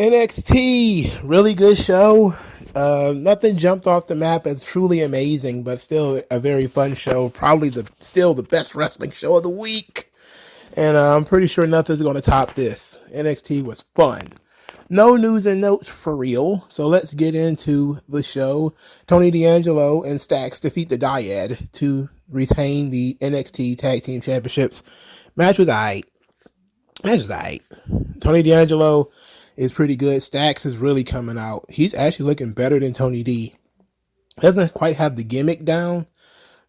NXT, really good show. Nothing jumped off the map as truly amazing, but still a very fun show. Probably still the best wrestling show of the week. And I'm pretty sure nothing's going to top this. NXT was fun. No news and notes for real. So let's get into the show. Tony D'Angelo and Stacks defeat the Dyad to retain the NXT Tag Team Championships. Match was aight. Tony D'Angelo is pretty good. Stacks is really coming out. He's actually looking better than Tony D. Doesn't quite have the gimmick down,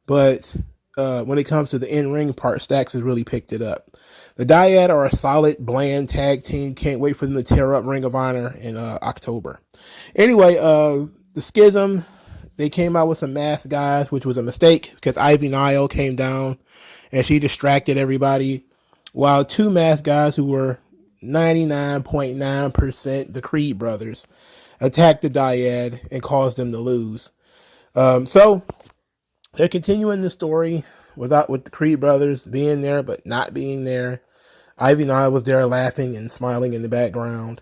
but when it comes to the in-ring part, Stacks has really picked it up. The Dyad are a solid, bland tag team. Can't wait for them to tear up Ring of Honor in October. Anyway, the Schism, they came out with some masked guys, which was a mistake because Ivy Nile came down and she distracted everybody, while two masked guys who were 99.9% the Creed brothers attacked the Dyad and caused them to lose. So they're continuing the story with the Creed brothers being there but not being there. Ivy Nile was there laughing and smiling in the background.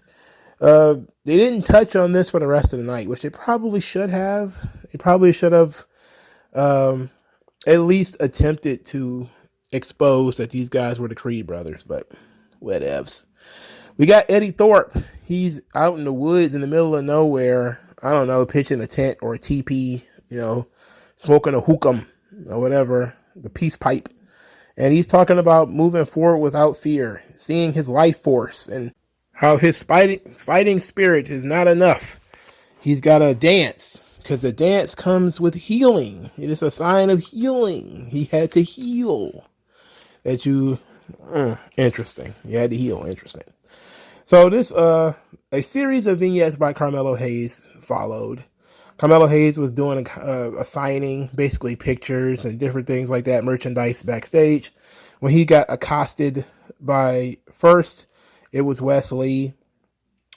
They didn't touch on this for the rest of the night, which they probably should have. They probably should have at least attempted to expose that these guys were the Creed brothers, but whatevs. We got Eddie Thorpe. He's out in the woods in the middle of nowhere. I don't know, pitching a tent or a teepee, smoking a hookah or whatever, the peace pipe. And he's talking about moving forward without fear, seeing his life force and how his fighting spirit is not enough. He's got to dance because the dance comes with healing. It is a sign of healing. He had to heal. Interesting. You had to heal. Interesting. So this, a series of vignettes by Carmelo Hayes followed. Carmelo Hayes was doing a signing, basically pictures and different things like that, merchandise backstage. When he got accosted by, first, it was Wesley,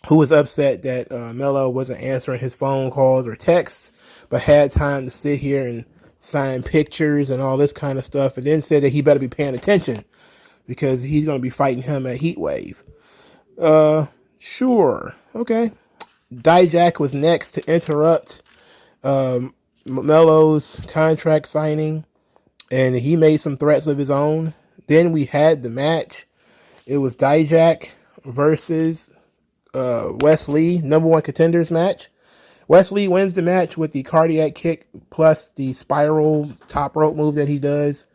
who was upset that Melo wasn't answering his phone calls or texts, but had time to sit here and sign pictures and all this kind of stuff, and then said that he better be paying attention because he's going to be fighting him at Heatwave. Sure. Okay. Dijak was next to interrupt Melo's contract signing, and he made some threats of his own. Then we had the match. It was Dijak versus Wesley, number one contenders match. Wesley wins the match with the cardiac kick plus the spiral top rope move that he does.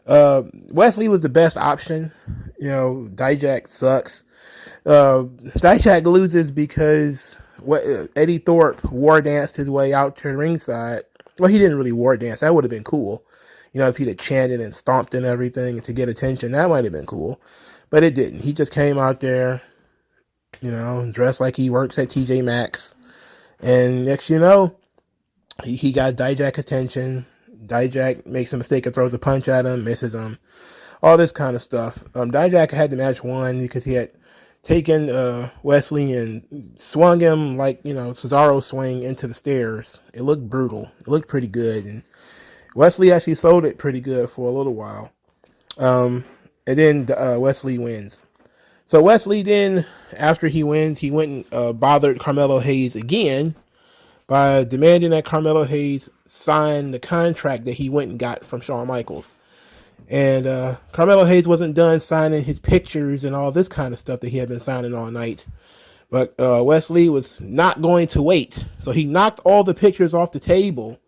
Wesley was the best option. Dijak sucks. Dijak loses because Eddie Thorpe war danced his way out to the ringside. Well, he didn't really war dance. That would have been cool. If he'd have chanted and stomped and everything to get attention, that might have been cool. But it didn't. He just came out there, dressed like he works at TJ Maxx. And next he got Dijak attention. Dijak makes a mistake and throws a punch at him, misses him. All this kind of stuff. Dijak had the match won because he had taken Wesley and swung him like, Cesaro swing into the stairs. It looked brutal. It looked pretty good. And Wesley actually sold it pretty good for a little while. And then Wesley wins. So Wesley then, after he wins, he went and bothered Carmelo Hayes again by demanding that Carmelo Hayes sign the contract that he went and got from Shawn Michaels. And Carmelo Hayes wasn't done signing his pictures and all this kind of stuff that he had been signing all night. But Wesley was not going to wait. So he knocked all the pictures off the table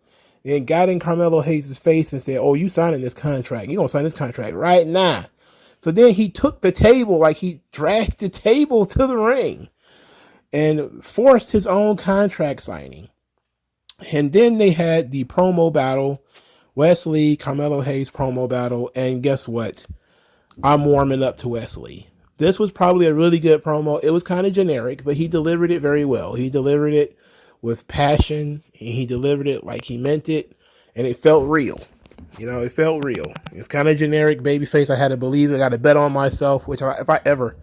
and got in Carmelo Hayes' face and said, "Oh, you signing this contract. You're going to sign this contract right now." So then he took the table, like he dragged the table to the ring and forced his own contract signing. And then they had the promo battle, Wesley, Carmelo Hayes promo battle. And guess what? I'm warming up to Wesley. This was probably a really good promo. It was kind of generic, but he delivered it very well. He delivered it with passion, and he delivered it like he meant it, and it felt real. It felt real. It's kind of generic babyface. I had to believe it. I got to bet on myself, which if I ever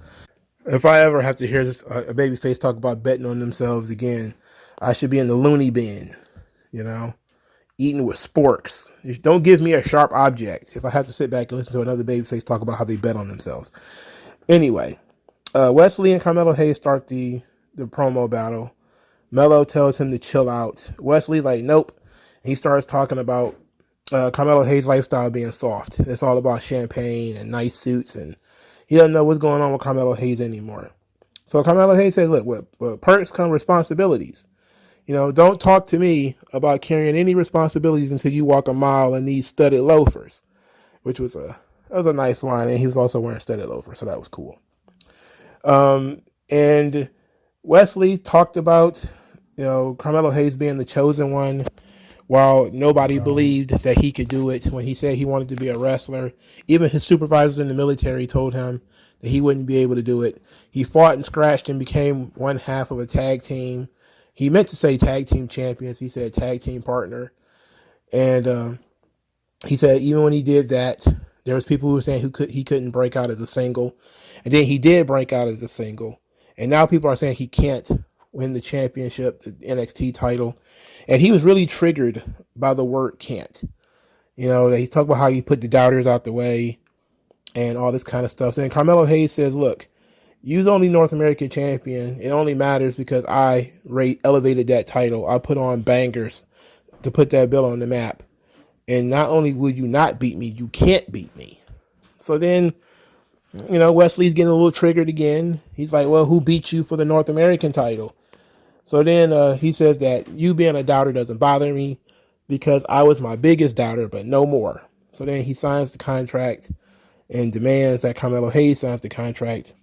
have to hear a babyface talk about betting on themselves again, I should be in the loony bin, eating with sporks. Don't give me a sharp object if I have to sit back and listen to another babyface talk about how they bet on themselves. Anyway, Wesley and Carmelo Hayes start the the promo battle. Melo tells him to chill out. Wesley like, nope. He starts talking about Carmelo Hayes' lifestyle being soft. It's all about champagne and nice suits, and he doesn't know what's going on with Carmelo Hayes anymore. So Carmelo Hayes says, look, with perks come responsibilities. Don't talk to me about carrying any responsibilities until you walk a mile in these studded loafers, which was a nice line, and he was also wearing studded loafers, so that was cool. And Wesley talked about, Carmelo Hayes being the chosen one, while nobody believed that he could do it. When he said he wanted to be a wrestler, even his supervisors in the military told him that he wouldn't be able to do it. He fought and scratched and became one half of a tag team. He meant to say tag team champions. He said tag team partner. And he said even when he did that, there was people who were saying he couldn't break out as a single. And then he did break out as a single. And now people are saying he can't win the championship, the NXT title. And he was really triggered by the word can't. He talked about how he put the doubters out the way and all this kind of stuff. And Carmelo Hayes says, look, you're the only North American champion. It only matters because I elevated that title. I put on bangers to put that belt on the map. And not only will you not beat me, you can't beat me. So then, Wesley's getting a little triggered again. He's like, well, who beat you for the North American title? So then he says that you being a doubter doesn't bother me because I was my biggest doubter, but no more. So then he signs the contract and demands that Carmelo Hayes signs the contract.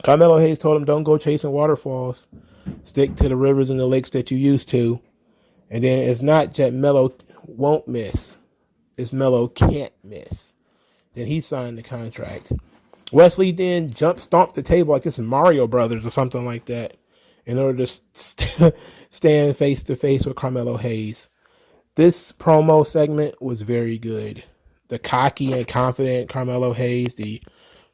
Carmelo Hayes told him, don't go chasing waterfalls. Stick to the rivers and the lakes that you used to. And then it's not that Melo won't miss. It's Melo can't miss. Then he signed the contract. Wesley then stomped the table like this in Mario Brothers or something like that in order to stand face to face with Carmelo Hayes. This promo segment was very good. The cocky and confident Carmelo Hayes, the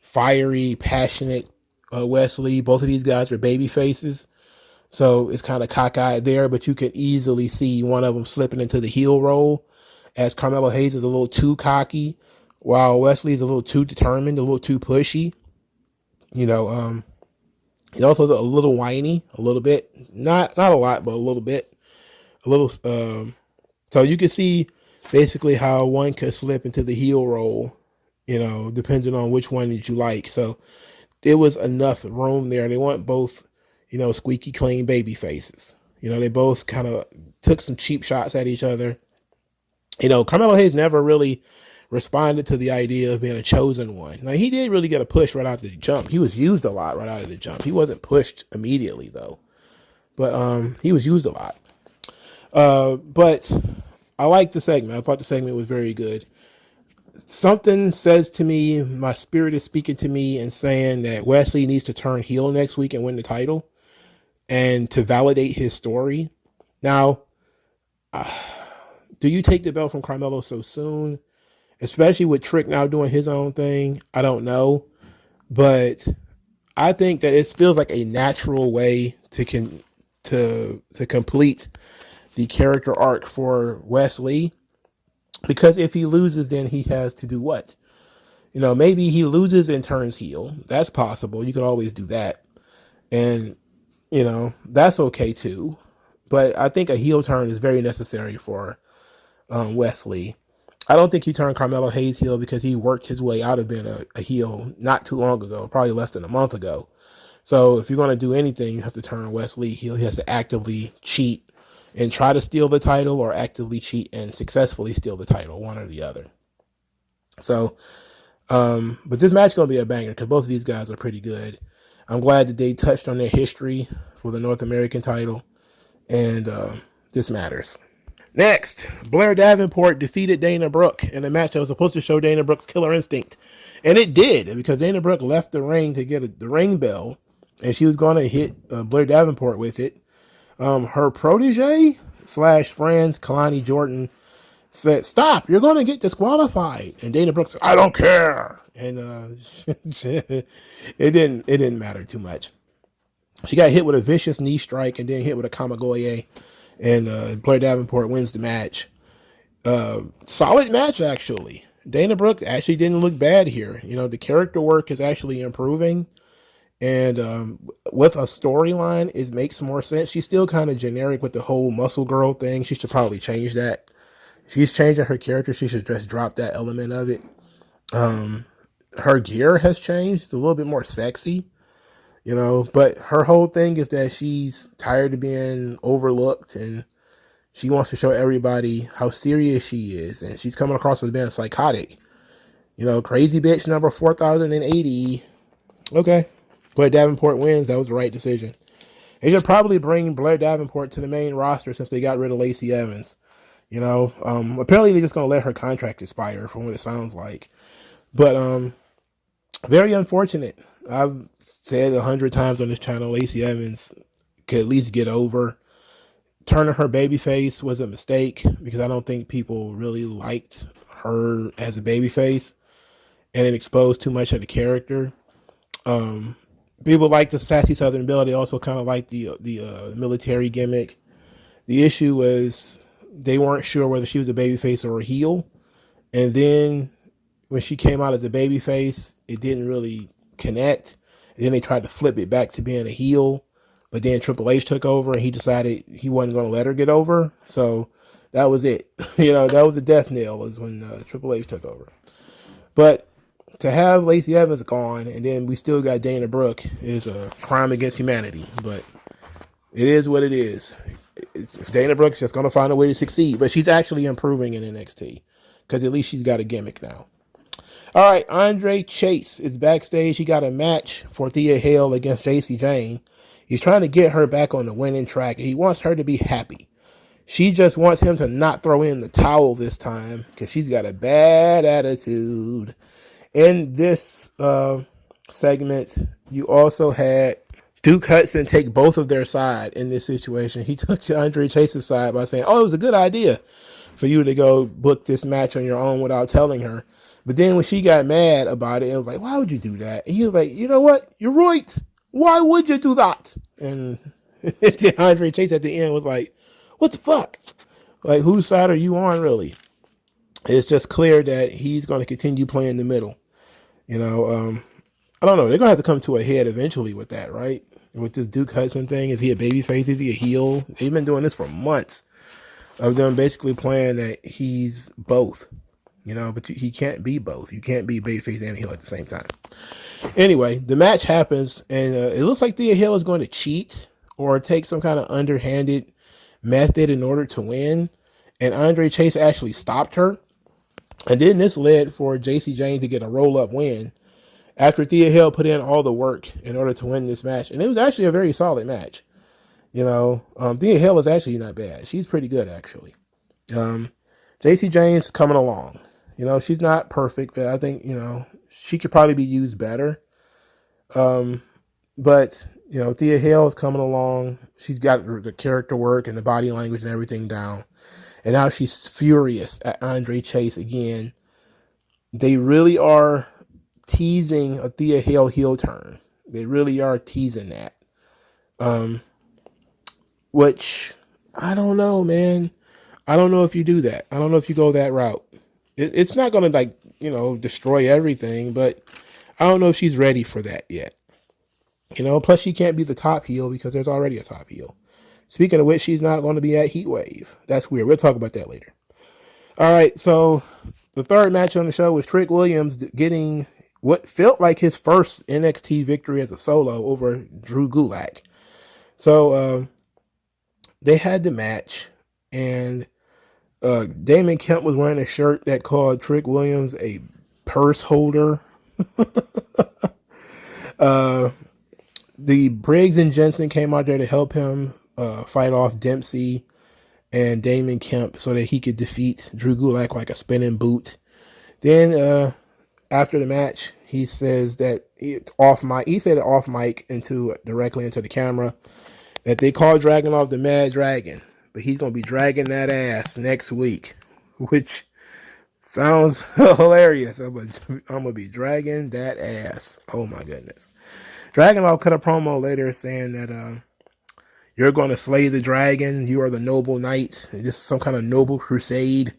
fiery, passionate Wesley. Both of these guys are baby faces. So it's kind of cockeyed there, but you can easily see one of them slipping into the heel role as Carmelo Hayes is a little too cocky, while Wesley is a little too determined, a little too pushy. He's also a little whiny, a little bit, not a lot, but a little bit, so you can see basically how one could slip into the heel role, depending on which one that you like. So there was enough room there. They weren't both, squeaky clean baby faces. They both kind of took some cheap shots at each other. Carmelo Hayes never really responded to the idea of being a chosen one. Now, he did really get a push right out of the jump. He was used a lot right out of the jump. He wasn't pushed immediately, though. But he was used a lot. But I liked the segment. I thought the segment was very good. Something says to me, my spirit is speaking to me and saying that Wesley needs to turn heel next week and win the title and to validate his story. Now, do you take the belt from Carmelo so soon? Especially with Trick now doing his own thing. I don't know. But I think that it feels like a natural way to complete the character arc for Wesley. Because if he loses, then he has to do what? Maybe he loses and turns heel. That's possible. You could always do that. And, that's okay too. But I think a heel turn is very necessary for Wesley. I don't think he turned Carmelo Hayes heel because he worked his way out of being a heel not too long ago, probably less than a month ago. So if you're going to do anything, you have to turn Wesley heel. He has to actively cheat and try to steal the title, or actively cheat and successfully steal the title, one or the other. So, but this match is going to be a banger because both of these guys are pretty good. I'm glad that they touched on their history for the North American title, and this matters. Next, Blair Davenport defeated Dana Brooke in a match that was supposed to show Dana Brooke's killer instinct. And it did, because Dana Brooke left the ring to get the ring bell, and she was going to hit Blair Davenport with it. Her protege / friends, Kalani Jordan, said, "Stop, you're going to get disqualified." And Dana Brooke said, "I don't care." And it didn't matter too much. She got hit with a vicious knee strike and then hit with a Kamagoye. And Blair Davenport wins the match. Solid match, actually. Dana Brooke actually didn't look bad here. The character work is actually improving. And with a storyline, it makes more sense. She's still kind of generic with the whole muscle girl thing. She should probably change that. She's changing her character. She should just drop that element of it. Her gear has changed. It's a little bit more sexy, you know, but her whole thing is that she's tired of being overlooked and she wants to show everybody how serious she is. And she's coming across as being psychotic. You know, crazy bitch number 4080. Okay. Blair Davenport wins. That was the right decision. They should probably bring Blair Davenport to the main roster since they got rid of Lacey Evans. You know, apparently they're just going to let her contract expire from what it sounds like. But very unfortunate. I've said 100 times on this channel, Lacey Evans could at least get over. Turning her babyface was a mistake because I don't think people really liked her as a babyface, and it exposed too much of the character. People like the sassy Southern Belle. They also kind of like the military gimmick. The issue was they weren't sure whether she was a babyface or a heel, and then when she came out as a babyface, it didn't really connect. And then they tried to flip it back to being a heel, but then Triple H took over and he decided he wasn't going to let her get over. So that was it. You know, that was a death knell was when Triple H took over. But to have Lacey Evans gone and then we still got Dana Brooke is a crime against humanity. But it is what it is. Dana Brooke's just going to find a way to succeed. But she's actually improving in NXT because at least she's got a gimmick now. All right, Andre Chase is backstage. He got a match for Thea Hale against Jacy Jayne. He's trying to get her back on the winning track. He wants her to be happy. She just wants him to not throw in the towel this time because she's got a bad attitude. In this segment, you also had Duke Hudson take both of their side in this situation. He took Andre Chase's side by saying, oh, it was a good idea for you to go book this match on your own without telling her. But then when she got mad about it, it was like, why would you do that? And he was like, you know what? You're right. Why would you do that? And Andre Chase at the end was like, what the fuck? Like, whose side are you on, really? It's just clear that he's going to continue playing the middle. You know, I don't know. They're going to have to come to a head eventually with that, right? With this Duke Hudson thing. Is he a babyface? Is he a heel? They've been doing this for months of them basically playing that he's both. You know, but he can't be both. You can't be babyface and heel at the same time. Anyway, the match happens, and it looks like Thea Hale is going to cheat or take some kind of underhanded method in order to win. And Andre Chase actually stopped her. And then this led for Jacy Jayne to get a roll-up win after Thea Hale put in all the work in order to win this match. And it was actually a very solid match. You know, Thea Hale is actually not bad. She's pretty good, actually. Jacy Jayne's coming along. You know, she's not perfect, but I think, you know, she could probably be used better. But, you know, Thea Hale is coming along. She's got the character work and the body language and everything down. And now she's furious at Andre Chase again. They really are teasing a Thea Hale heel turn. They really are teasing that. Which, I don't know, man. I don't know if you do that. I don't know if you go that route. It's not going to, like, you know, destroy everything, but I don't know if she's ready for that yet. You know, plus she can't be the top heel because there's already a top heel. Speaking of which, she's not going to be at Heatwave. That's weird. We'll talk about that later. All right, so the third match on the show was Trick Williams getting what felt like his first NXT victory as a solo over Drew Gulak. So they had the match, and Damon Kemp was wearing a shirt that called Trick Williams a purse holder. The Briggs and Jensen came out there to help him fight off Dempsey and Damon Kemp so that he could defeat Drew Gulak like a spinning boot. Then after the match, he says that it's off mic. He said it off mic directly into the camera that they call Dragunov the Mad Dragon, but he's going to be dragging that ass next week, which sounds hilarious. I'm going to be dragging that ass. Oh my goodness. Dragunov cut a promo later saying that you're going to slay the dragon. You are the noble knight. Just some kind of noble crusade.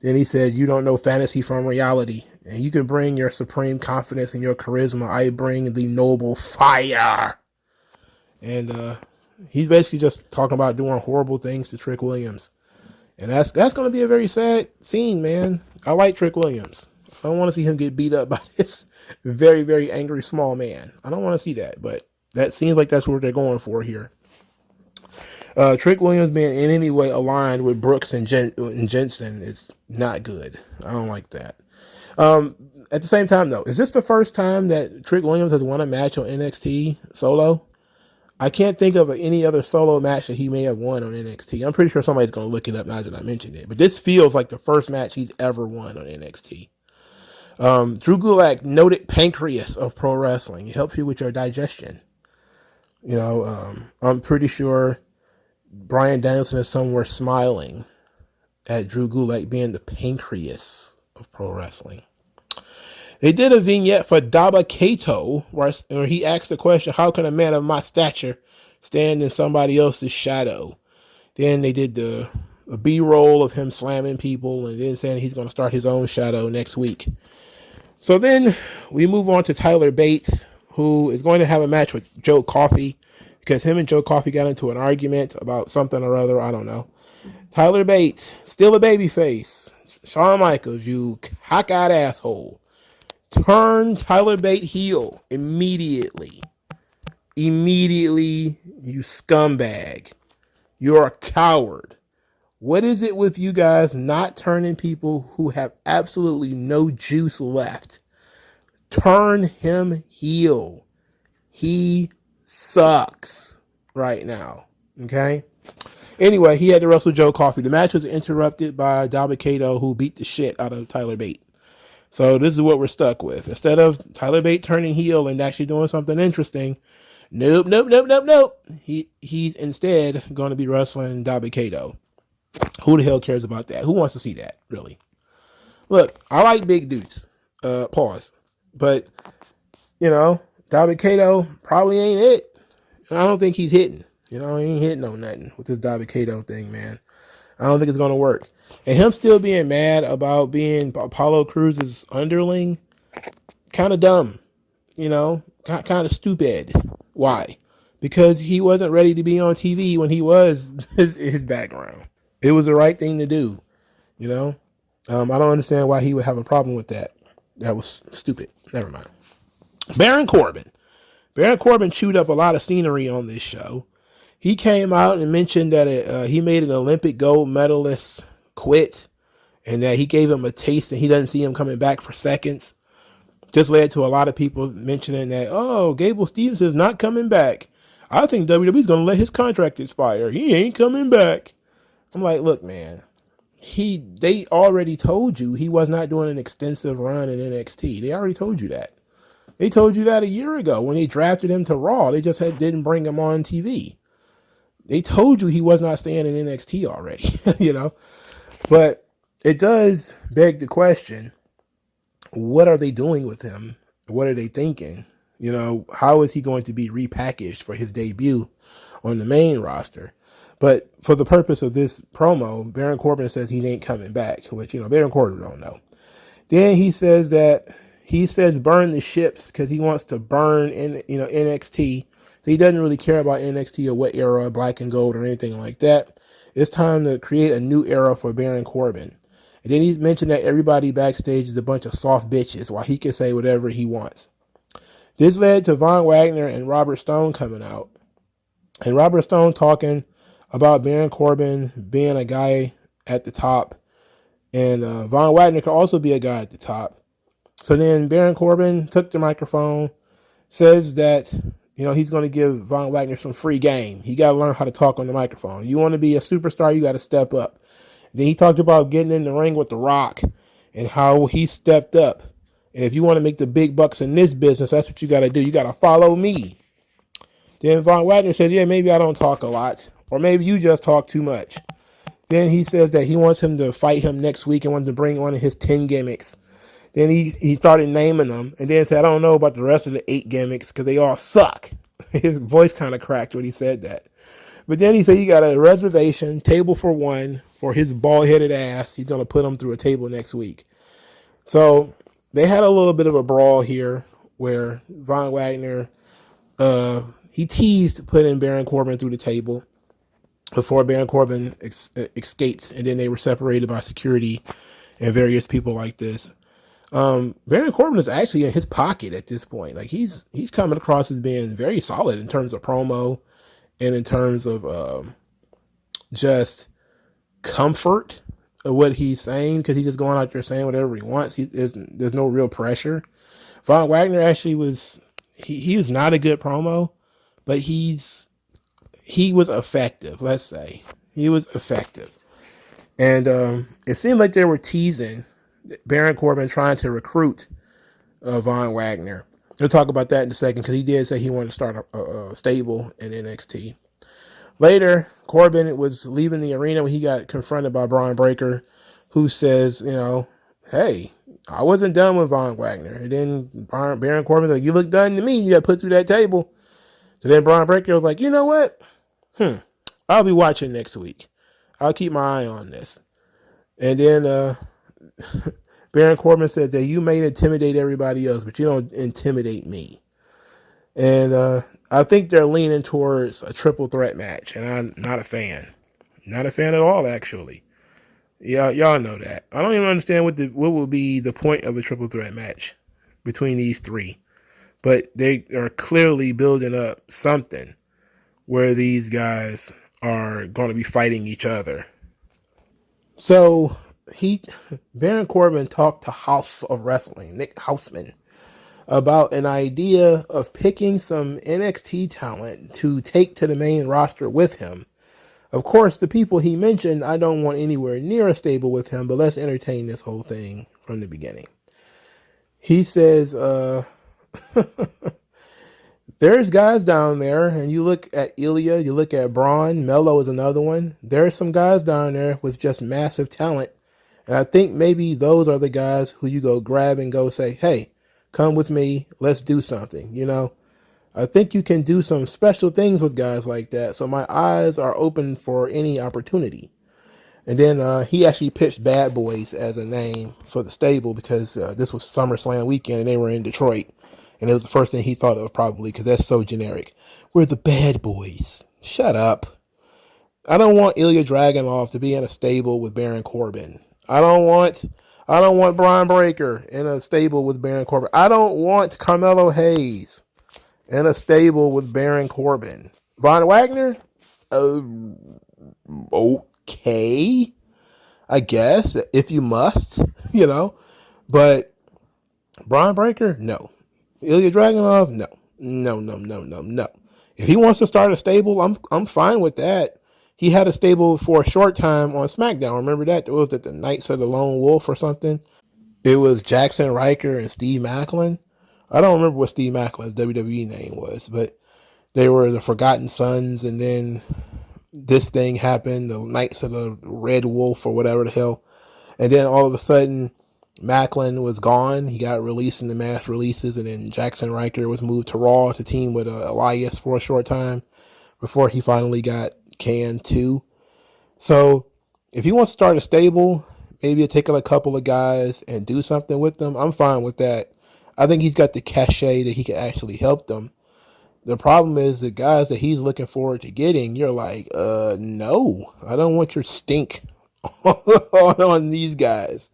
Then he said, you don't know fantasy from reality. And you can bring your supreme confidence and your charisma. I bring the noble fire. And he's basically just talking about doing horrible things to Trick Williams. And that's going to be a very sad scene, man. I like Trick Williams. I don't want to see him get beat up by this very, very angry small man. I don't want to see that, but that seems like that's what they're going for here. Trick Williams being in any way aligned with Brooks and Jensen is not good. I don't like that. At the same time, though, is this the first time that Trick Williams has won a match on NXT solo? I can't think of any other solo match that he may have won on NXT. I'm pretty sure somebody's going to look it up now that I mentioned it. But this feels like the first match he's ever won on NXT. Drew Gulak, noted pancreas of pro wrestling. It helps you with your digestion. I'm pretty sure Bryan Danielson is somewhere smiling at Drew Gulak being the pancreas of pro wrestling. They did a vignette for Daba Kato where he asked the question, how can a man of my stature stand in somebody else's shadow? Then they did the B-roll of him slamming people and then saying he's going to start his own shadow next week. So then we move on to Tyler Bates, who is going to have a match with Joe Coffey because him and Joe Coffey got into an argument about something or other. I don't know. Tyler Bates, still a babyface. Shawn Michaels, you cockeyed asshole. Turn Tyler Bates heel immediately. Immediately, you scumbag. You're a coward. What is it with you guys not turning people who have absolutely no juice left? Turn him heel. He sucks right now. Okay? Anyway, he had to wrestle Joe Coffey. The match was interrupted by Daba Kato, who beat the shit out of Tyler Bates. So this is what we're stuck with. Instead of Tyler Bates turning heel and actually doing something interesting, nope. He's instead going to be wrestling Daba Kato. Who the hell cares about that? Who wants to see that, really? Look, I like big dudes. Pause. But, Daba Kato probably ain't it. I don't think he's hitting. He ain't hitting on nothing with this Daba Kato thing, man. I don't think it's going to work. And him still being mad about being Apollo Cruz's underling, kind of dumb, kind of stupid. Why? Because he wasn't ready to be on TV when he was his background. It was the right thing to do, I don't understand why he would have a problem with that. That was stupid. Never mind. Baron Corbin. Baron Corbin chewed up a lot of scenery on this show. He came out and mentioned that he made an Olympic gold medalist quit and that he gave him a taste and he doesn't see him coming back for seconds. This led to a lot of people mentioning that, Gable Stevens is not coming back. I think WWE's going to let his contract expire. He ain't coming back. I'm like, look, man, they already told you he was not doing an extensive run in NXT. They already told you that. They told you that a year ago when they drafted him to Raw. They just didn't bring him on TV. They told you he was not staying in NXT already, But it does beg the question, what are they doing with him? What are they thinking? How is he going to be repackaged for his debut on the main roster? But for the purpose of this promo, Baron Corbin says he ain't coming back, which, Baron Corbin don't know. Then he says burn the ships because he wants to burn in, NXT. So he doesn't really care about NXT or what era, black and gold or anything like that. It's time to create a new era for Baron Corbin. And then he mentioned that everybody backstage is a bunch of soft bitches while he can say whatever he wants. This led to Von Wagner and Robert Stone coming out. And Robert Stone talking about Baron Corbin being a guy at the top. And Von Wagner could also be a guy at the top. So then Baron Corbin took the microphone, says that, he's going to give Von Wagner some free game. He got to learn how to talk on the microphone. You want to be a superstar, you got to step up. Then he talked about getting in the ring with The Rock and how he stepped up. And if you want to make the big bucks in this business, that's what you got to do. You got to follow me. Then Von Wagner says, yeah, maybe I don't talk a lot. Or maybe you just talk too much. Then he says that he wants him to fight him next week and wants to bring one of his 10 gimmicks. Then he started naming them and then said, I don't know about the rest of the 8 gimmicks because they all suck. His voice kind of cracked when he said that. But then he said he got a reservation, table for one, for his bald-headed ass. He's going to put him through a table next week. So they had a little bit of a brawl here where Von Wagner, he teased putting Baron Corbin through the table before Baron Corbin escaped, and then they were separated by security and various people like this. Baron Corbin is actually in his pocket at this point. Like he's coming across as being very solid in terms of promo and in terms of just comfort of what he's saying, because he's just going out there saying whatever he wants. There's no real pressure. Von Wagner actually was he was not a good promo, but he was effective. Let's say he was effective, and it seemed like they were teasing Baron Corbin trying to recruit Von Wagner. We'll talk about that in a second, because he did say he wanted to start a stable in NXT. Later, Corbin was leaving the arena when he got confronted by Braun Breaker, who says, hey, I wasn't done with Von Wagner. And then Baron Corbin's like, you look done to me. You got put through that table. So then Braun Breaker was like, you know what? I'll be watching next week. I'll keep my eye on this. And then Baron Corbin said that you may intimidate everybody else, but you don't intimidate me. And I think they're leaning towards a triple threat match, and I'm not a fan. Not a fan at all, actually. Yeah, y'all know that. I don't even understand what will be the point of a triple threat match between these three. But they are clearly building up something where these guys are going to be fighting each other. So Baron Corbin talked to House of Wrestling, Nick Houseman, about an idea of picking some NXT talent to take to the main roster with him. Of course, the people he mentioned, I don't want anywhere near a stable with him, but let's entertain this whole thing from the beginning. He says, there's guys down there, and you look at Ilya, you look at Braun, Mello is another one. There's some guys down there with just massive talent, and I think maybe those are the guys who you go grab and go say, hey, come with me, let's do something, I think you can do some special things with guys like that, so my eyes are open for any opportunity. And then he actually pitched Bad Boys as a name for the stable, because this was SummerSlam weekend and they were in Detroit. And it was the first thing he thought of, probably, because that's so generic. We're the Bad Boys. Shut up. I don't want Ilya Dragunov to be in a stable with Baron Corbin. I don't want Braun Breaker in a stable with Baron Corbin. I don't want Carmelo Hayes in a stable with Baron Corbin. Von Wagner? Okay, I guess, if you must, But Braun Breaker? No. Ilya Dragunov? No. No. If he wants to start a stable, I'm fine with that. He had a stable for a short time on SmackDown. Remember that? It was at the Knights of the Lone Wolf or something. It was Jackson Riker and Steve Macklin. I don't remember what Steve Macklin's WWE name was, but they were the Forgotten Sons, and then this thing happened, the Knights of the Red Wolf or whatever the hell. And then all of a sudden, Macklin was gone. He got released in the mass releases, and then Jackson Riker was moved to Raw to team with Elias for a short time before he finally got canned too. So if he wants to start a stable, maybe take a couple of guys and do something with them, I'm fine with that. I think he's got the cachet that he can actually help them. The problem is the guys that he's looking forward to getting, you're like, no, I don't want your stink on these guys.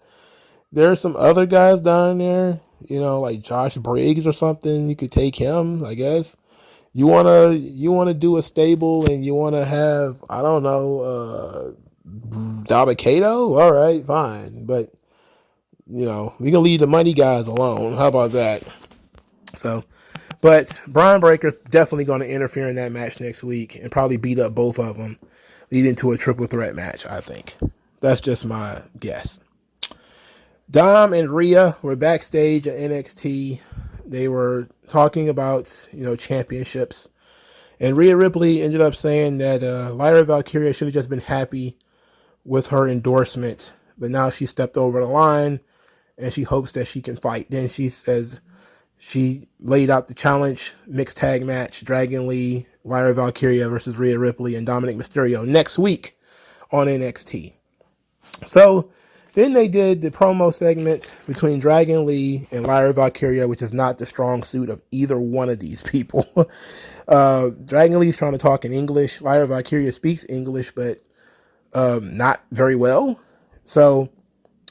There are some other guys down there, like Josh Briggs or something. You could take him, I guess. You wanna do a stable and you wanna have, I don't know, Dabakato? All right, fine. But we can leave the money guys alone. How about that? So, but Braun Breaker's definitely going to interfere in that match next week and probably beat up both of them, leading to a triple threat match, I think. That's just my guess. Dom and Rhea were backstage at NXT. They were talking about, championships. And Rhea Ripley ended up saying that Lyra Valkyria should have just been happy with her endorsement, but now she stepped over the line and she hopes that she can fight. Then she says she laid out the challenge, mixed tag match, Dragon Lee, Lyra Valkyria versus Rhea Ripley and Dominic Mysterio next week on NXT. So Then they did the promo segment between Dragon Lee and Lyra Valkyria, which is not the strong suit of either one of these people. Dragon Lee's trying to talk in English. Lyra Valkyria speaks English, but not very well. So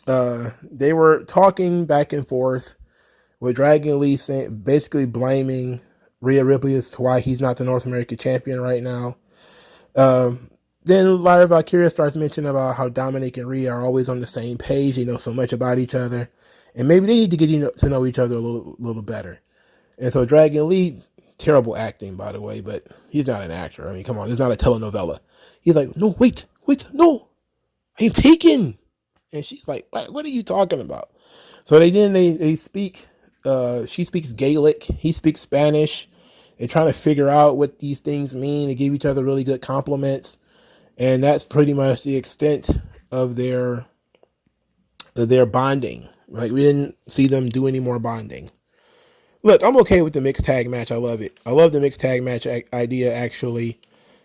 they were talking back and forth with Dragon Lee saying, basically blaming Rhea Ripley as to why he's not the North American champion right now. Then Lyra Valkyria starts mentioning about how Dominic and Rhea are always on the same page. They know so much about each other. And maybe they need to get to know each other a little better. And so Dragon Lee, terrible acting, by the way, but he's not an actor. I mean, come on, it's not a telenovela. He's like, no, wait, no, I'm taken. And she's like, what are you talking about? So they speak, she speaks Gaelic, he speaks Spanish. They're trying to figure out what these things mean. They give each other really good compliments. And that's pretty much the extent of their bonding. Like, we didn't see them do any more bonding. Look, I'm okay with the mixed tag match. I love it. I love the mixed tag match idea, actually.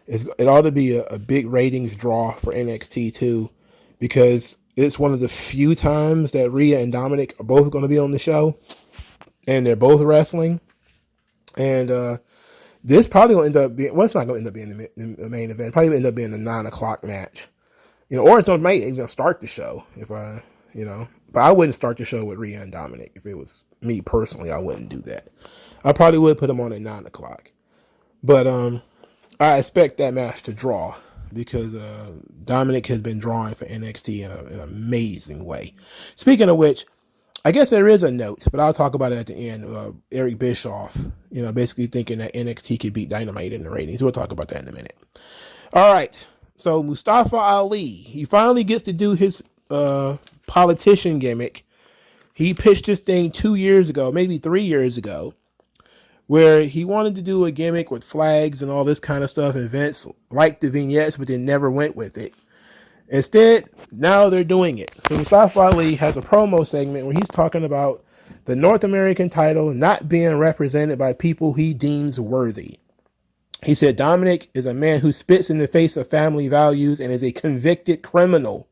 It ought to be a big ratings draw for NXT, too, because it's one of the few times that Rhea and Dominic are both going to be on the show, and they're both wrestling. And this probably will end up being, well, it's not going to end up being the main event. It probably will end up being a 9 o'clock match. Or it's not even start the show but I wouldn't start the show with Rhea and Dominic. If it was me personally, I wouldn't do that. I probably would put them on at 9 o'clock. But I expect that match to draw because Dominic has been drawing for NXT in an amazing way. Speaking of which, I guess there is a note, but I'll talk about it at the end. Eric Bischoff, basically thinking that NXT could beat Dynamite in the ratings. We'll talk about that in a minute. All right. So Mustafa Ali, he finally gets to do his politician gimmick. He pitched this thing 2 years ago, maybe 3 years ago, where he wanted to do a gimmick with flags and all this kind of stuff, and Vince liked the vignettes, but they never went with it. Instead, now they're doing it. So Mustafa Ali has a promo segment where he's talking about the North American title not being represented by people he deems worthy. He said Dominic is a man who spits in the face of family values and is a convicted criminal,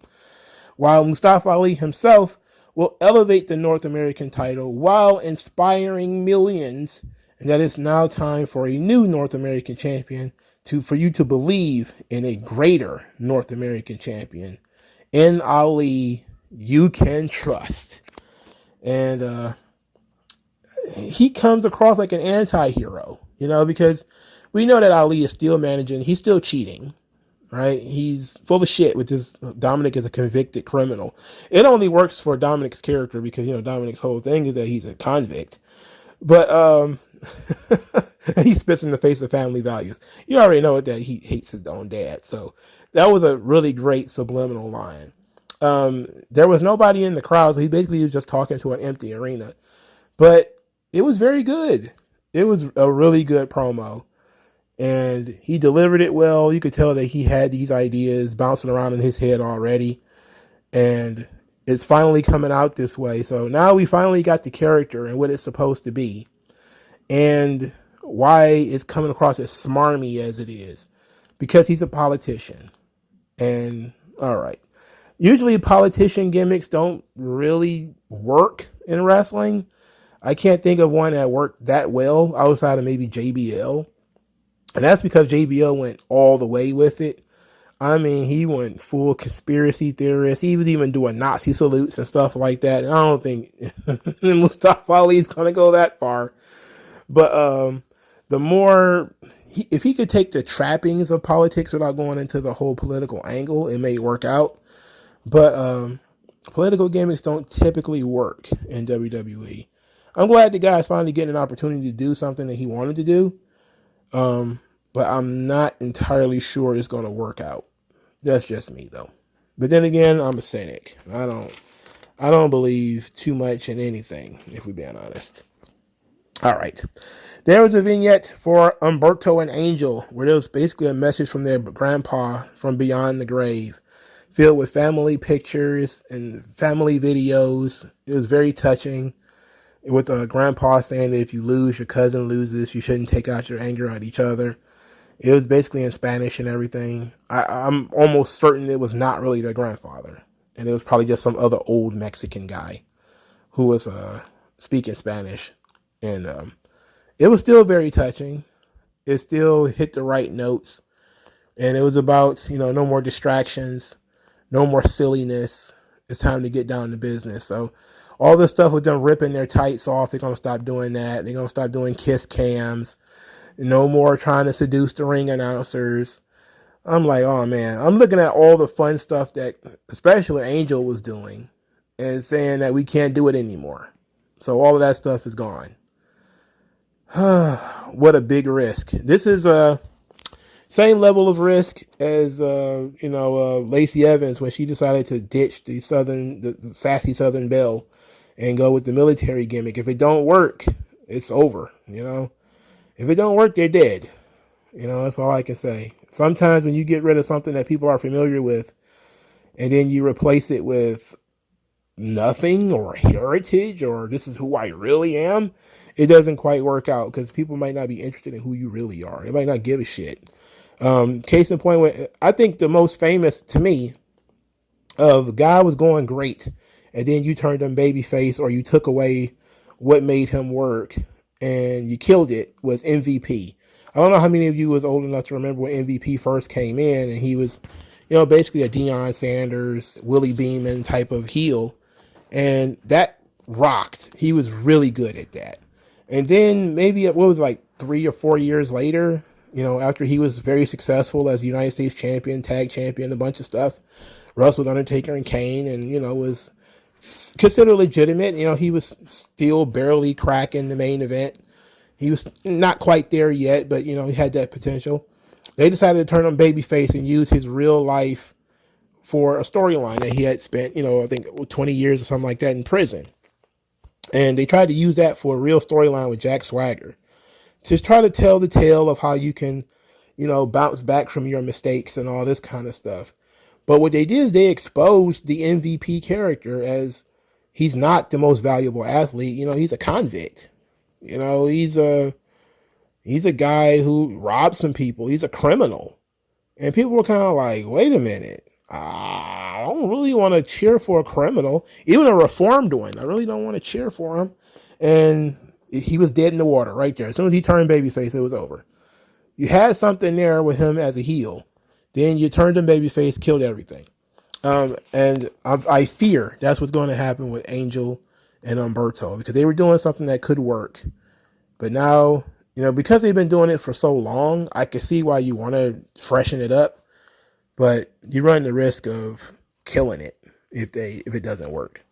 while Mustafa Ali himself will elevate the North American title while inspiring millions, and that it's now time for a new North American champion for you to believe in a greater North American champion. In Ali, you can trust. And he comes across like an anti-hero, because we know that Ali is still managing. He's still cheating, right? He's full of shit, which is Dominic is a convicted criminal. It only works for Dominic's character because, Dominic's whole thing is that he's a convict. But he spits in the face of family values. You already know that he hates his own dad. So that was a really great subliminal line. There was nobody in the crowd, so he basically was just talking to an empty arena. But it was very good. It was a really good promo. And he delivered it well. You could tell that he had these ideas bouncing around in his head already. And it's finally coming out this way. So now we finally got the character and what it's supposed to be. And why it's coming across as smarmy as it is. Because he's a politician. And, all right. Usually politician gimmicks don't really work in wrestling. I can't think of one that worked that well outside of maybe JBL. And that's because JBL went all the way with it. I mean, he went full conspiracy theorist. He was even doing Nazi salutes and stuff like that. And I don't think Mustafa Ali is going to go that far. But the more, if he could take the trappings of politics without going into the whole political angle, it may work out. But political gimmicks don't typically work in WWE. I'm glad the guy's finally getting an opportunity to do something that he wanted to do. But I'm not entirely sure it's going to work out. That's just me, though. But then again, I'm a cynic. I don't believe too much in anything, if we're being honest. All right. There was a vignette for Umberto and Angel, where there was basically a message from their grandpa from beyond the grave, filled with family pictures and family videos. It was very touching, with grandpa saying that if you lose, your cousin loses, you shouldn't take out your anger on each other. It was basically in Spanish and everything. I'm almost certain it was not really their grandfather. and it was probably just some other old Mexican guy who was speaking Spanish, and it was still very touching. It still hit the right notes, and it was about, you know, no more distractions, no more silliness. It's time to get down to business. So all this stuff with them ripping their tights off, they're going to stop doing that. They're going to stop doing kiss cams. No more trying to seduce the ring announcers. I'm like, oh man, I'm looking at all the fun stuff that especially Angel was doing and saying that we can't do it anymore. So all of that stuff is gone. What a big risk. This is a same level of risk as Lacey Evans when she decided to ditch the sassy Southern Belle and go with the military gimmick. If it don't work, it's over. You know, if it don't work, they're dead. You know, that's all I can say. Sometimes when you get rid of something that people are familiar with, and then you replace it with nothing or heritage or this is who I really am, it doesn't quite work out because people might not be interested in who you really are. They might not give a shit. Case in point, I think the most famous to me of a guy was going great, and then you turned him babyface or you took away what made him work and you killed it, was MVP. I don't know how many of you was old enough to remember when MVP first came in, and he was, you know, basically a Deion Sanders, Willie Beeman type of heel, and that rocked. He was really good at that. And then maybe what was it, like 3 or 4 years later, you know, after he was very successful as United States champion, tag champion, a bunch of stuff, wrestled Undertaker and Kane, and, you know, was considered legitimate. You know, he was still barely cracking the main event. He was not quite there yet, but, you know, he had that potential. They decided to turn him babyface and use his real life for a storyline that he had spent, you know, I think 20 years or something like that in prison. And they tried to use that for a real storyline with Jack Swagger, to try to tell the tale of how you can, you know, bounce back from your mistakes and all this kind of stuff. But what they did is they exposed the MVP character as he's not the most valuable athlete. You know, he's a convict. You know, he's a guy who robbed some people. He's a criminal. And people were kind of like, wait a minute. I don't really want to cheer for a criminal, even a reformed one. I really don't want to cheer for him. And he was dead in the water right there. As soon as he turned babyface, it was over. You had something there with him as a heel. Then you turned him babyface, killed everything. And I fear that's what's going to happen with Angel and Humberto, because they were doing something that could work. But now, you know, because they've been doing it for so long, I can see why you want to freshen it up. But you run the risk of killing it if it doesn't work.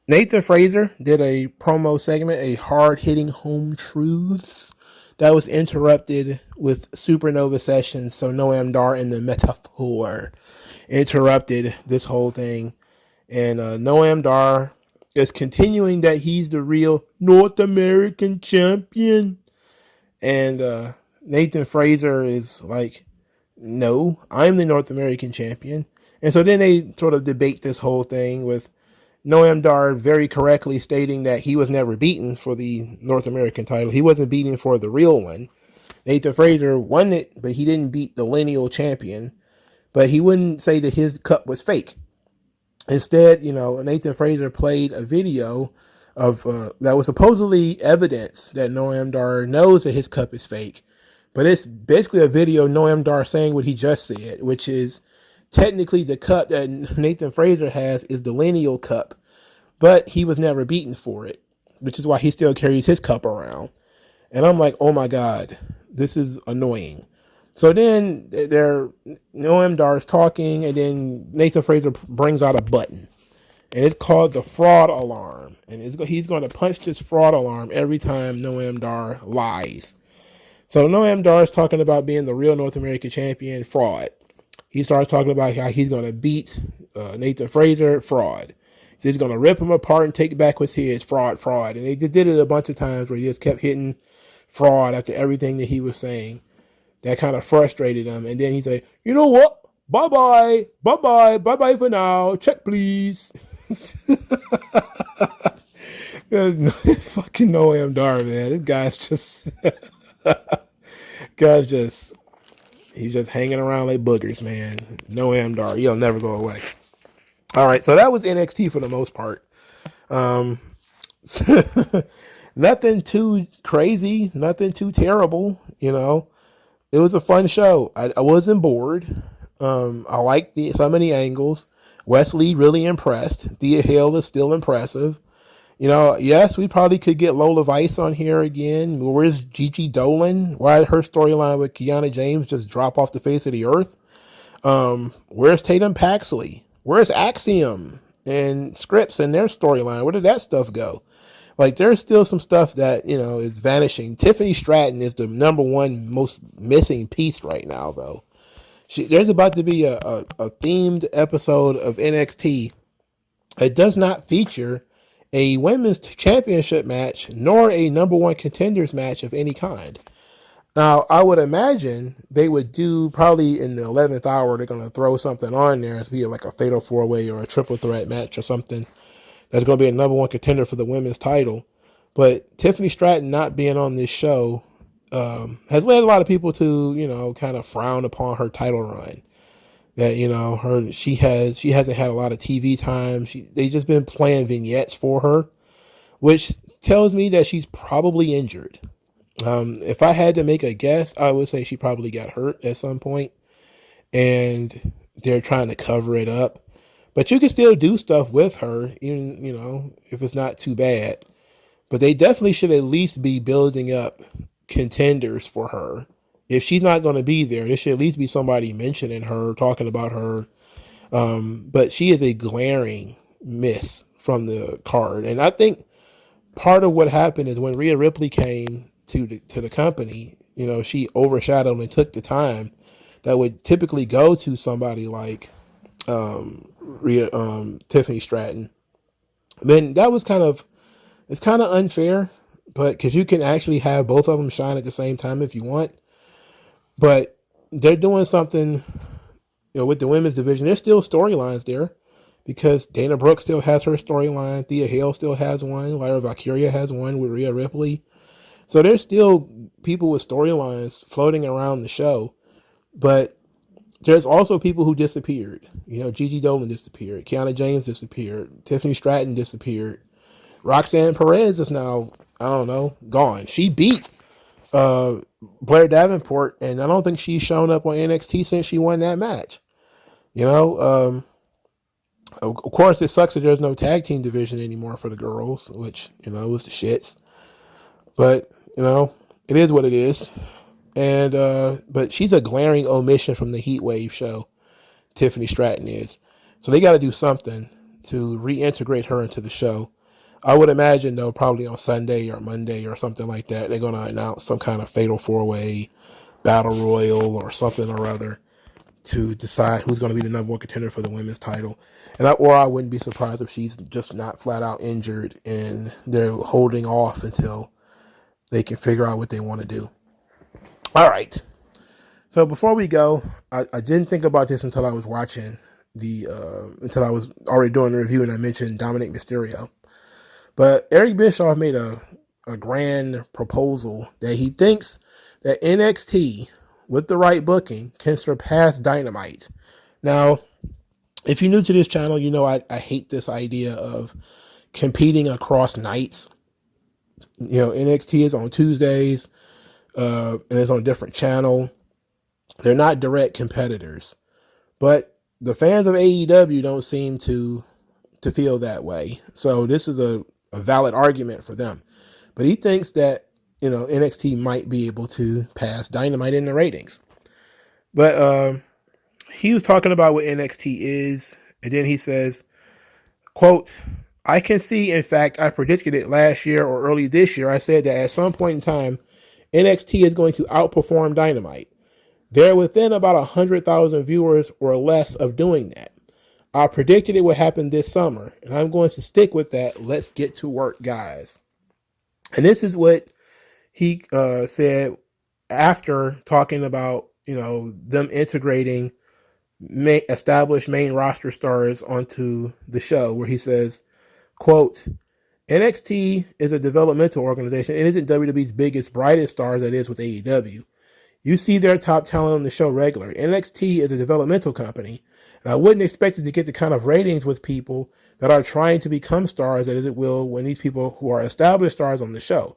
Nathan Fraser did a promo segment, a hard-hitting home truths, that was interrupted with Supernova Sessions. So Noam Dar and the Metaphor interrupted this whole thing. And Noam Dar is continuing that he's the real North American champion. And Nathan Fraser is like, no, I'm the North American champion. And so then they sort of debate this whole thing with Noam Dar very correctly stating that he was never beaten for the North American title. He wasn't beaten for the real one. Nathan Fraser won it, but he didn't beat the lineal champion. But he wouldn't say that his cup was fake. Instead, you know, Nathan Fraser played a video of that was supposedly evidence that Noam Dar knows that his cup is fake. But it's basically a video of Noam Dar saying what he just said, which is technically the cup that Nathan Fraser has is the lineal cup, but he was never beaten for it, which is why he still carries his cup around. And I'm like, oh my God, this is annoying. So then Noam Dar is talking, and then Nathan Fraser brings out a button, and it's called the fraud alarm. And he's going to punch this fraud alarm every time Noam Dar lies. So Noam Dar is talking about being the real North American champion, fraud. He starts talking about how he's going to beat Nathan Fraser, fraud. So he's going to rip him apart and take back what's his, fraud. And they did it a bunch of times where he just kept hitting fraud after everything that he was saying. That kind of frustrated him. And then he said, you know what? Bye-bye for now. Check, please. Fucking Noam Dar, man. This guy's just... he's just hanging around like boogers, man. Noam Dar, he'll never go away. All right, so that was NXT for the most part. Um, nothing too crazy, nothing too terrible. It was a fun show. I wasn't bored. I liked so many angles. Wesley really impressed. Thea Hale is still impressive. Yes, we probably could get Lola Vice on here again. Where's Gigi Dolan? Why did her storyline with Kiana James just drop off the face of the earth? Where's Tatum Paxley? Where's Axiom and Scripps and their storyline? Where did that stuff go? Like, there's still some stuff that, is vanishing. Tiffany Stratton is the number one most missing piece right now, though. There's about to be a themed episode of NXT. It does not feature a women's championship match nor a number one contenders match of any kind. Now, I would imagine they would do probably in the 11th hour, they're going to throw something on there as be like a fatal four-way or a triple threat match or something. That's going to be a number one contender for the women's title. But Tiffany Stratton not being on this show has led a lot of people to, kind of frown upon her title run. That, she hasn't had a lot of TV time. They just been playing vignettes for her, which tells me that she's probably injured. If I had to make a guess, I would say she probably got hurt at some point and they're trying to cover it up. But you can still do stuff with her, even, if it's not too bad. But they definitely should at least be building up contenders for her. If she's not going to be there should at least be somebody mentioning her, talking about her. But she is a glaring miss from the card. And I think part of what happened is when Rhea Ripley came to the company, she overshadowed and took the time that would typically go to somebody like Tiffany Stratton. Then that was it's kind of unfair, but because you can actually have both of them shine at the same time if you want. But they're doing something, with the women's division. There's still storylines there because Dana Brooke still has her storyline. Thea Hale still has one. Lyra Valkyria has one with Rhea Ripley. So there's still people with storylines floating around the show, but there's also people who disappeared. Gigi Dolan disappeared. Kiana James disappeared. Tiffany Stratton disappeared. Roxanne Perez is now, gone. She beat Blair Davenport, and I don't think she's shown up on NXT since she won that match. Of course, it sucks that there's no tag team division anymore for the girls, which, was the shits. But, it is what it is. And, but she's a glaring omission from the Heatwave show, Tiffany Stratton is. So they got to do something to reintegrate her into the show. I would imagine, though, probably on Sunday or Monday or something like that, they're going to announce some kind of fatal four-way battle royal or something or other to decide who's going to be the number one contender for the women's title. And I wouldn't be surprised if she's just not flat out injured and they're holding off until they can figure out what they want to do. All right. So before we go, I didn't think about this until I was watching until I was already doing the review and I mentioned Dominic Mysterio. But Eric Bischoff made a grand proposal that he thinks that NXT, with the right booking, can surpass Dynamite. Now, if you're new to this channel, I hate this idea of competing across nights. NXT is on Tuesdays, and it's on a different channel. They're not direct competitors. But the fans of AEW don't seem to feel that way. So this is a valid argument for them. But he thinks that, NXT might be able to pass Dynamite in the ratings. But he was talking about what NXT is, and then he says, quote, I can see, in fact, I predicted it last year or early this year. I said that at some point in time, NXT is going to outperform Dynamite. They're within about 100,000 viewers or less of doing that. I predicted it would happen this summer, and I'm going to stick with that. Let's get to work, guys. And this is what he said after talking about, them integrating established main roster stars onto the show, where he says, quote, NXT is a developmental organization. It isn't WWE's biggest, brightest stars that is with AEW. You see their top talent on the show regularly. NXT is a developmental company. And I wouldn't expect it to get the kind of ratings with people that are trying to become stars as it will when these people who are established stars on the show.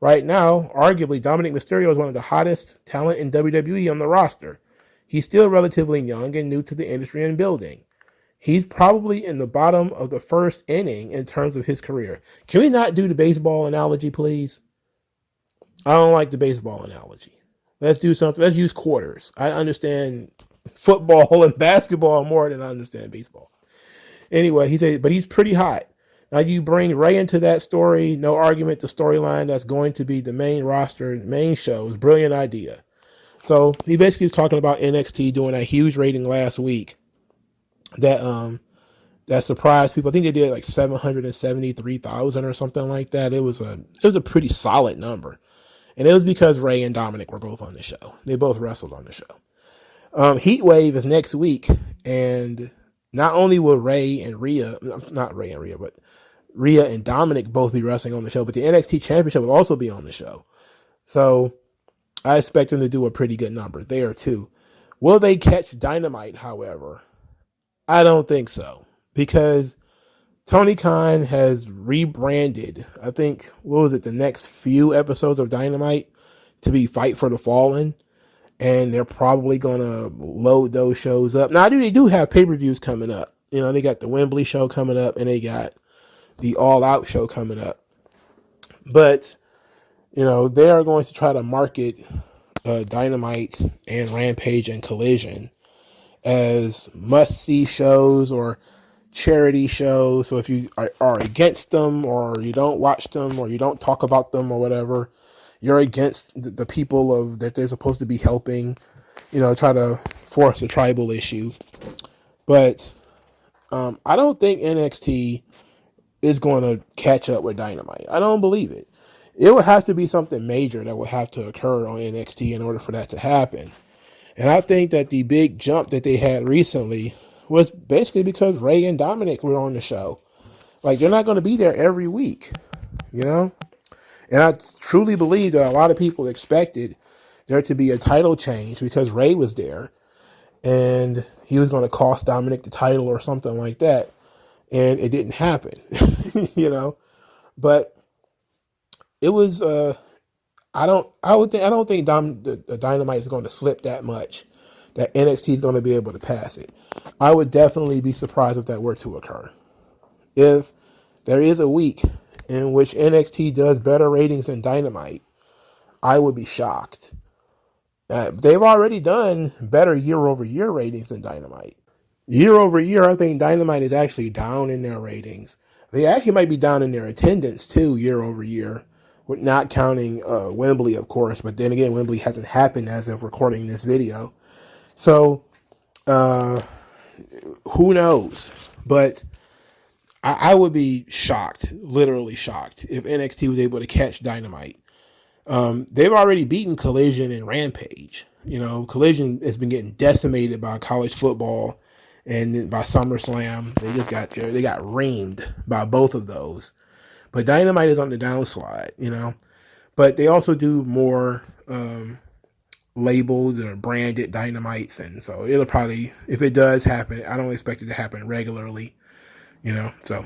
Right now, arguably, Dominic Mysterio is one of the hottest talent in WWE on the roster. He's still relatively young and new to the industry and building. He's probably in the bottom of the first inning in terms of his career. Can we not do the baseball analogy, please? I don't like the baseball analogy. Let's do something. Let's use quarters. I understand football and basketball more than I understand baseball. Anyway, but he's pretty hot. Now you bring Ray into that story, no argument, the storyline that's going to be the main roster, main shows, brilliant idea. So he basically was talking about NXT doing a huge rating last week that surprised people. I think they did like 773,000 or something like that. It was a pretty solid number. And it was because Ray and Dominic were both on the show. They both wrestled on the show. Heat Wave is next week, and not only will Rhea and Dominic both be wrestling on the show, but the NXT Championship will also be on the show. So I expect them to do a pretty good number there too. Will they catch Dynamite, however? I don't think so, because Tony Khan has rebranded, I think, the next few episodes of Dynamite to be Fight for the Fallen. And they're probably going to load those shows up. Now, they do have pay-per-views coming up. You know, they got the Wembley show coming up, and they got the All Out show coming up. But, you know, they are going to try to market Dynamite and Rampage and Collision as must-see shows or charity shows. So if you are against them, or you don't watch them, or you don't talk about them, or whatever, you're against the people that they're supposed to be helping, you know, try to force a tribal issue. But I don't think NXT is going to catch up with Dynamite. I don't believe it. It would have to be something major that would have to occur on NXT in order for that to happen. And I think that the big jump that they had recently was basically because Ray and Dominic were on the show. Like, they're not going to be there every week, you know? And I truly believe that a lot of people expected there to be a title change because Ray was there and he was going to cost Dominic the title or something like that. And it didn't happen, you know, but it was, I don't think the Dynamite is going to slip that much that NXT is going to be able to pass it. I would definitely be surprised if that were to occur. If there is a week in which NXT does better ratings than Dynamite, I would be shocked. They've already done better year-over-year ratings than Dynamite. Year-over-year, I think Dynamite is actually down in their ratings. They actually might be down in their attendance, too, year-over-year. We're not counting Wembley, of course, but then again, Wembley hasn't happened as of recording this video. So, who knows? But I would be shocked, literally shocked, if NXT was able to catch Dynamite. They've already beaten Collision and Rampage. You know, Collision has been getting decimated by college football and by SummerSlam. They got reamed by both of those. But Dynamite is on the downslide, you know. But they also do more labeled or branded Dynamites. And so it'll probably, if it does happen, I don't expect it to happen regularly, you know. So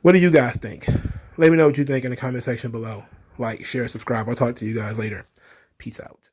what do you guys think? Let me know what you think in the comment section below. Like, share, subscribe. I'll talk to you guys later. Peace out.